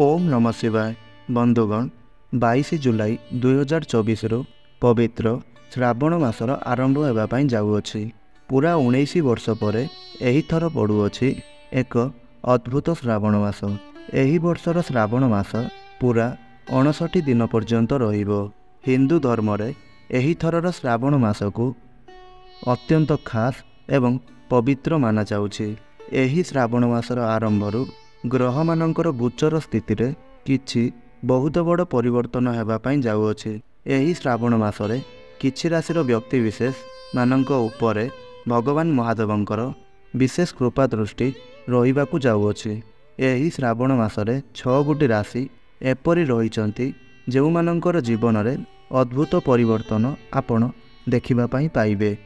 ओम नमः शिवाय बंधुगण 22 जुलाई 2024 रु पवित्र श्रावण मासर आरंभ होगापाई जाऊँगी। पूरा 19 वर्ष पर एही थर पड़ुअछि एक अद्भुत श्रावण मास। एही वर्षर श्रावण मास पूरा 59 दिन पर्यंत रहिबो। हिंदू धर्म रे एही थरर श्रावण मास को अत्यंत खास एवं पवित्र माना जाउछि। एही श्रावण मासर आरंभरू ग्रह मानकर गोचर स्थिति रे किछि बहुत बड़ परिवर्तन हेबापाई जाउअछि। एही श्रावण मासरे किछि राशिर व्यक्ति विशेष मानक उपरे भगवान महादेवंकर विशेष कृपा दृष्टि रहिबाकु जाउअछि। एही श्रावण मासरे 6 गोटी राशि एपरि रहिचंती जेउ मानकर जीवन रे अद्भुत परिवर्तन आपण देखिबा पाई पाइबे।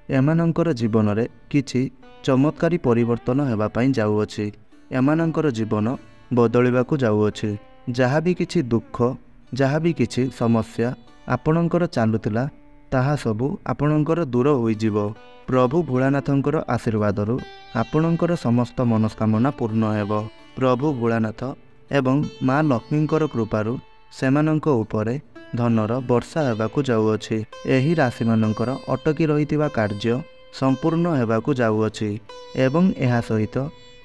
एमानंकर जीवन रे किछि चमत्कारी परिवर्तन हेबापाई जाउअछि। एमानंकर जीवन बदलिबाकु जाउअछि। जहाँ भी किछि दुख जहाँ भी किछि समस्या आपणकर चालुतिला ताहा सबु आपणकर दूर होइजिवो। प्रभु भोलानाथंकर आशीर्वादरु आपणकर समस्त मनस्कामना पूर्ण हेबो। प्रभु भोलानाथ एवं माँ लक्ष्मींकर कृपारु सेमानंक उपरे धनर वर्षा हेबाकु जाउअछि। एही राशि मानंकर अटकी रहितिबा कार्य संपूर्ण हेबाकु जाउअछि एवं एहा सहित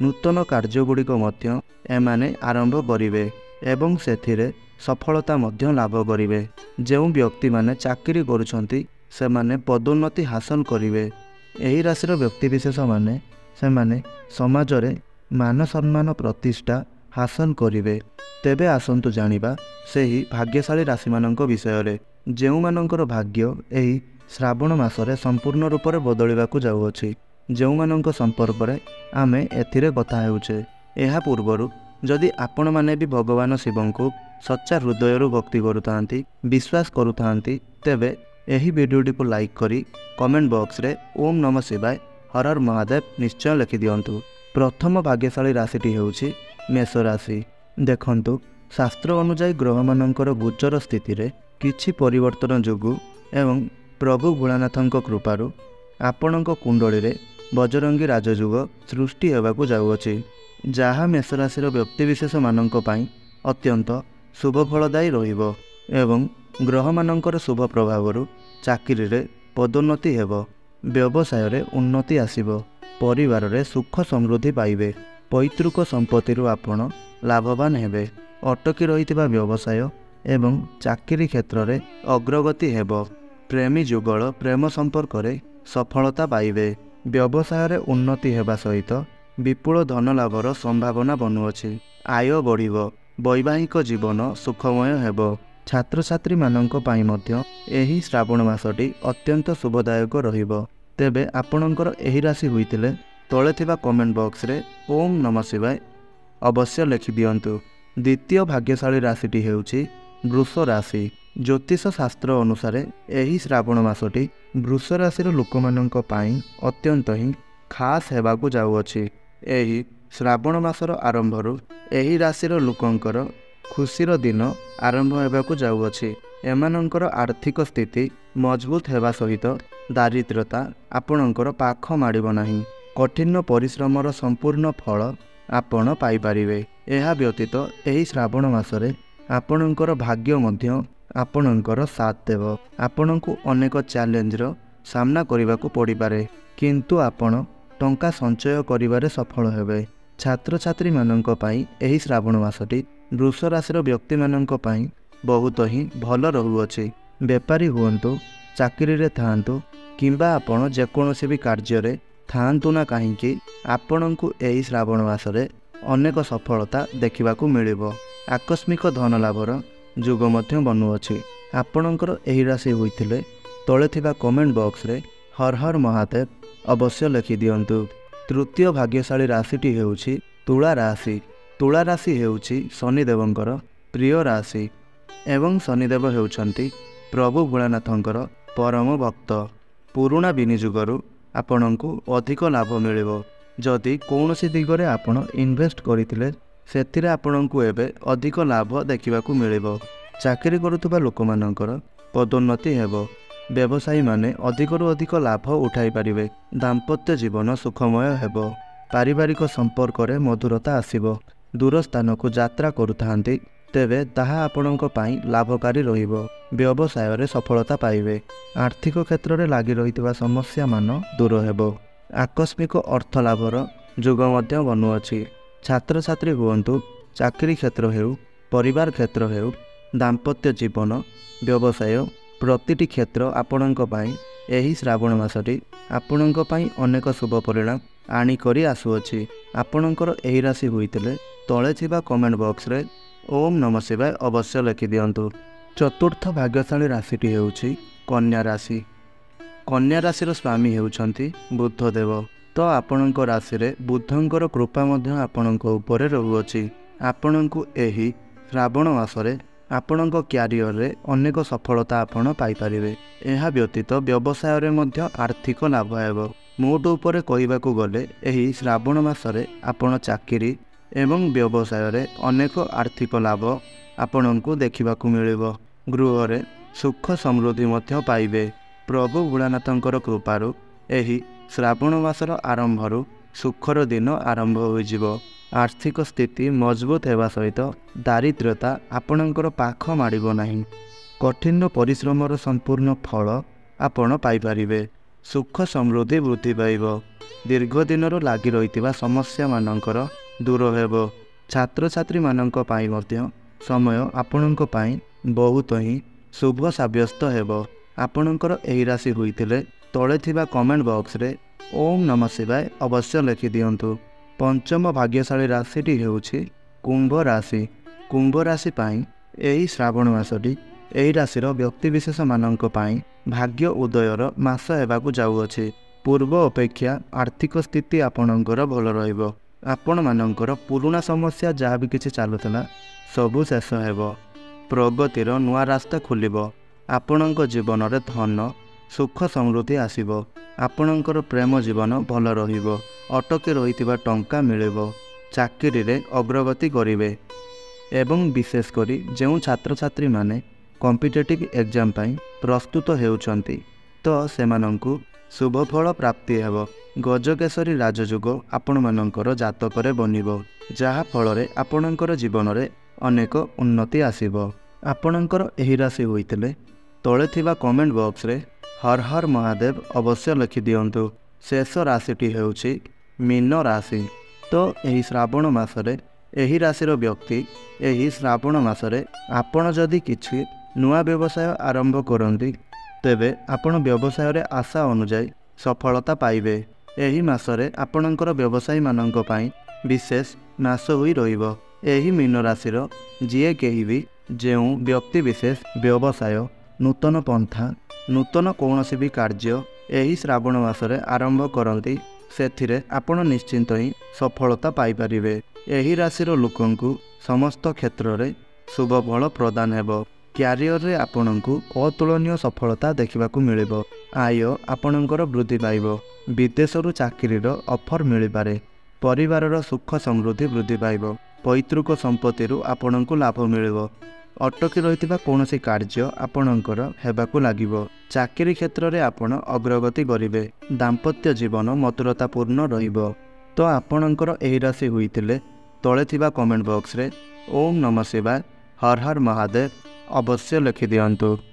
नूतन कार्यगुड़िक मध्य एमाने आरंभ करिवे एवं सेथिरे सफलता मध्य लाभ करिवे। जेउ व्यक्ति माने चाकरी करुछंती सेमाने पदोन्नति हासिल करिवे। एही राशिर व्यक्ति विशेष माने सेमाने समाज रे मान सम्मान प्रतिष्ठा हासिल करिवे। तेबे आसंतु जानिबा सेही भाग्यशाली राशि मानक विषय रे जेउ मानकर भाग्य एही श्रावण मासरे संपूर्ण रूप से बदलिबाकु जाउअछि। जेउ मानक संपर्क रे आमे एथिरे कथा हेउछे। एहा पूर्वरु जदि आपण माने भी भगवान शिवं को सच्चा हृदयरु भक्ति करुथांती विश्वास करुथांती तेबे एही वीडियोटी को लाइक करी कमेंट बॉक्स रे ओम नमः शिवाय हर हर महादेव निश्चय लिखि दियंतु। प्रथम भाग्यशाली राशिटी हेउछि मेष राशि। देखंतु शास्त्र अनुसार ग्रह मानकर गोचर स्थिति रे किछि परिवर्तन जोगु एवं प्रभु भोलानाथंक कृपारु आपणक कुंडली रे बजरंगी राजयुग सृष्टि हेबाकु जाउअछि। जहाँ मेष राशिर व्यक्तिविशेष मानक पई अत्यंत शुभ फलदायी रहिबो एवं ग्रह मानकर शुभ प्रभावरु चाकरी रे पदोन्नति हेबो। व्यवसाय रे उन्नति आसिबो। परिवार रे सुख समृद्धि पाइबे। पैतृक संपत्तिरु आपण लाभवान हेबे। अटकी रहितिबा व्यवसाय एवं चाकरी क्षेत्र रे अग्रगति हेबो। प्रेमी जुगल प्रेम संपर्क रे सफलता पाइबे। व्यवसाय रे उन्नति हेबा सहित विपुल धन लाभर संभावना बनुअछि। आय बढ़िबो। वैवाहिक जीवन सुखमय हेबो। छात्र छात्री मानक पई मध्य एही श्रावण मासटी अत्यंत शुभदायक रहिबो। तेबे आपणकर एही राशि होइतिले तळे थिबा कमेंट बॉक्स रे ओम नमः शिवाय अवश्य लिखि दियंतु। द्वितीय भाग्यशाली राशिटी हेउछि वृष राशि। ज्योतिष शास्त्र अनुसार एही श्रावण मासटी वृष राशिर लोकमानंक पई अत्यंत ही खास हेबाकु जाउअछि। एही श्रावण मासर आरंभरू एही राशिर लोकंकर खुशीर दिन आरंभ हेबाकु जाउअछि। एमानंकर आर्थिक स्थिति मजबूत हेबा सहित दारिद्रता आपणकर पाख माडिब नाही। कठिन परिश्रमर संपूर्ण फल आपण पाई परिबे। एहा व्यतीत एही श्रावण मासरे आपणकर भाग्य मध्य आपणकर साथ देव। आपणकु अनेक चैलेंजर सामना करबाकू पड़ी पारे किंतु आपण टंका संचय करिबारे सफल हेबे। छात्र छात्री मानक पई एही श्रावण मासटी वृष राशिर व्यक्ति मानक पई बहुत ही भल रहुअछि। बेपारी हुअन्तु चाकरी रे थांतु किंबा आपण जेकोनोसी भी कार्य रे थांतु ना काहींकि आपणकु एही श्रावण मासरे अनेक सफलता देखिबाकू मिलिबो। आकस्मिक धन लाभर जुग मध्य बनुअछि। आपणकर एही राशि होइतिले तळे थिबा कमेंट बॉक्स रे हर हर महादेव अवश्य लिखि दियंतु। तृतीय भाग्यशाली राशिटी हेउछि तुला राशि। तुला राशि हेउछि शनिदेवंकर प्रिय राशि एवं शनिदेव हेउछंती प्रभु भोलानाथंकर परम भक्त। पुरुणा विनियोगरु आपणकु अधिक लाभ मिलिबो। जदि कौनसी दिगरे आपण इन्वेस्ट करितिले सेथिरे आपणकु एबे अधिक लाभ देखिबाकू मिलिबो। चाकरी करुथुबा लोकमानंकर पदोन्नति हेबो। व्यवसायी माने अधिकरु अधिक लाभ उठाई पारिबे। दाम्पत्य जीवन सुखमय हेबो। पारिवारिक संपर्क रे मधुरता आसिबो। दूर स्थान को यात्रा करुथांती तेबे ताहा आपणक पई लाभकारी रहिब। व्यवसाय रे सफलता पाइबे। आर्थिक क्षेत्र में लगी रही समस्या मान दूर हेबो। आकस्मिक अर्थ लाभर जुग मध्य बनुअछि। छात्र छात्री हुअन्तु, चाकरी क्षेत्र हेउ, परिवार क्षेत्र हेउ, दाम्पत्य जीवन, व्यवसाय प्रतिटी क्षेत्र आपणक पई एही श्रावण मासटी आपणक पई अनेक शुभ परिणाम आनिकरी आसुअछि। आपणकर एही राशि होइतिले तळे थिबा कमेंट बॉक्स रे ओम नमः शिवाय अवश्य लिखि दियंतु। चतुर्थ भाग्यशाली राशिटी हेउछि कन्या राशि। कन्या राशिर स्वामी हेउछंती बुधदेव। तो आपणक राशि रे बुधंकर कृपा मध्य आपणक उपरे रहुअछि। आपणकु एही श्रावण मासरे आपणक क्यारियर रे अनेक सफलता आपण पाई परिबे। एहा व्यतीत व्यवसाय रे मध्य आर्थिक लाभ हेबो। मोट उपरे कहिबाकू गले एही श्रावण मासरे आपण चाकरी एवं व्यवसाय रे अनेक आर्थिक लाभ आपणकू देखिबाकू मिलिबो। गृह रे सुख समृद्धि मध्य पाइबे। प्रभु भोलानाथंकर कृपारु एही श्रावण मासर आरंभरु सुखर दिन आरंभ होइजिबो। आर्थिक स्थिति मजबूत हेबा सहित दारिद्र्यता आपणकर पाख माडिबो नाही। कठिन परिश्रमर संपूर्ण फल आपण पाई परिबे। सुख समृद्धि वृद्धि पाइब। दीर्घ दिनर लागि रहितिबा समस्या मानकर दूर हेबो। छात्र छात्री मानक पाई मध्य समय आपणक पाई बहुत ही शुभ साब्यस्त हेबो। आपणकर एही राशि होइतिले तळे थिबा कमेंट बॉक्स रे ओम नमः शिवाय अवश्य लिखि दियंतु। पंचम भाग्यशाली राशिटी हेउछि कुंभ राशि। कुंभ राशि पाई एही श्रावण मासटी एही राशिर व्यक्तिविशेष मानक पाई भाग्य उदयर मास हेबाकू जाउअछि। पूर्व अपेक्षा आर्थिक स्थिति आपणकर भल रहिबो। आपण मानकर पुराना समस्या जहाँ भी किछि चालुतला सबु शेष हेबो। प्रगतिर नुआ रास्ता खोलिबो। आपणक जीवन रे धन सुख समृद्धि आसिबो। आपणकर प्रेम जीवन भल रहिबो। अटकी रहितिबा टंका मिलिबो। चाकरी रे अग्रगति करिवे। एवं विशेष करी जेउ छात्र छात्री माने कॉम्पिटिटिव एग्जाम पाई प्रस्तुत हेउछंती तो सेमानंकु शुभ फल प्राप्ति हेबो। गजकेशरी राजयोग आपण मानकर जातकरे बनिबो। जहा फल रे आपणकर जीवन रे अनेक उन्नति आसिबो। आपणकर एही राशि होइतिले तळे थिबा कमेंट बॉक्स रे हर हर महादेव अवश्य लिखि दियंतु। शेष राशिटी हेउछि मीन राशि। तो एही श्रावण मासरे एही राशिर व्यक्ति एही श्रावण मासरे आपण जदि किछि नुआ व्यवसाय आरंभ करंती तेबे आपण व्यवसाय रे आशा अनुसार सफलता पाइबे। एही मासरे आपणकर व्यवसायी मानक पई विशेष मास होई रहिबो। एही मीन राशिर जिए केही भी जेउ व्यक्ति विशेष व्यवसाय नूतन पंथा नूतन कौनसी भी कार्य एही श्रावण मासरे आरंभ करंती सेथिरे आपण निश्चिंत ही सफलता पाई परिबे। एही राशिर लोकंकु समस्त क्षेत्र रे शुभ फल प्रदान हेबो। क्यारियर रे आपणकु अतुलनीय सफलता देखिबाकू मिलिबो। आय आपणकर वृद्धि पाइबो। विदेशरू चाकरीर ऑफर मिल पारे। परिवारर सुख समृद्धि वृद्धि पाइबो। पैतृक संपत्ति आपणकु लाभ मिलिबो। अटकी रहितिबा कोनोसी कार्य आपणकर हेबाकू लागिबो। चाकरी क्षेत्र रे आपण अग्रगति करिवे। दाम्पत्य जीवन मधुरतापूर्ण रहिबो। तो आपणकर एही राशि होइतिले तळे थिबा कमेंट बॉक्स रे ओम नमः शिवाय हर हर महादेव अवश्य लिखि दियंतु।